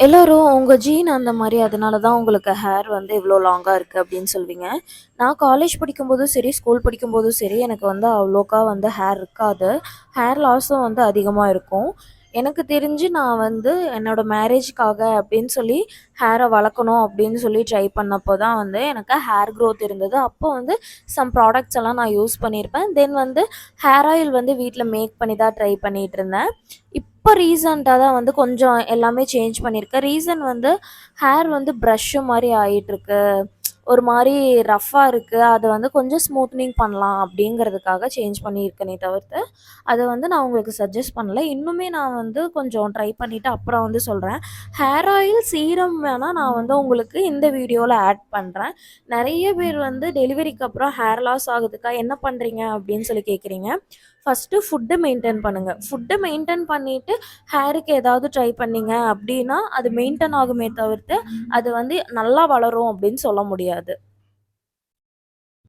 எல்லோரும் உங்க ஜீன் அந்த மாரி அதனால தான் உங்களுக்கு ஹேர் வந்து இவ்ளோ லாங்கா இருக்கு அப்படின்னு சொல்வீங்க. நான் காலேஜ் படிக்கும்போதும் சரி, ஸ்கூல் படிக்கும்போதும் சரி, எனக்கு வந்து அவ்வளோக்கா வந்து ஹேர் இருக்காது. ஹேர் லாஸும் வந்து அதிகமா இருக்கும். எனக்கு தெரிஞ்சு நான் வந்து என்னோட மேரேஜ்க்காக அப்படின்னு சொல்லி ஹேர வளர்க்கணும் அப்படின்னு சொல்லி ட்ரை பண்ணப்போ தான் வந்து எனக்கு ஹேர் குரோத் இருந்தது. அப்போ வந்து சம் ப்ராடக்ட்ஸ் எல்லாம் நான் யூஸ் பண்ணியிருப்பேன். தென் வந்து ஹேர் ஆயில் வந்து வீட்ல மேக் பண்ணி தான் ட்ரை பண்ணிட்டுருந்தேன். இப்போ ரீசென்ட்டா தான் வந்து கொஞ்சம் எல்லாமே சேஞ்ச் பண்ணியிருக்கேன். ரீசன் வந்து ஹேர் வந்து ப்ரஷ்ஷு மாரி ஆயிட்டுருக்கு. ஒரு மாரி ரஃப்பா இருக்கு. அத வந்து கொஞ்சம் ஸ்மூத்தனிங் பண்ணலாம் அப்படிங்கிறதுக்காக சேஞ்ச் பண்ணியிருக்கேனே தவிர்த்து, அத வந்து நான் உங்களுக்கு சஜெஸ்ட் பண்ணல. இன்னுமே நான் வந்து கொஞ்சம் ட்ரை பண்ணிட்டு அப்புறம் வந்து சொல்றேன். ஹேர் ஆயில், சீரம் வேணா நான் வந்து உங்களுக்கு இந்த வீடியோல ஆட் பண்றேன். நெறைய பேர் வந்து டெலிவரிக்கு அப்புறம் ஹேர் லாஸ் ஆகுதுக்கா என்ன பண்றீங்க? அப்படின்னு சொல்லி கேட்குறீங்க. ஃபர்ஸ்ட்டு ஃபுட்ட மெயின்டெயின் பண்ணுங்க. ஃபுட்ட மெயின்டெயின் பண்ணிட்டு ஹேருக்கு ஏதாவது ட்ரை பண்ணீங்க அப்படின்னா, அது மெயின்டெயின் ஆகுமே தவிர்த்து, அது வந்து நல்லா வளரும் அப்படின்னு சொல்ல முடியாது.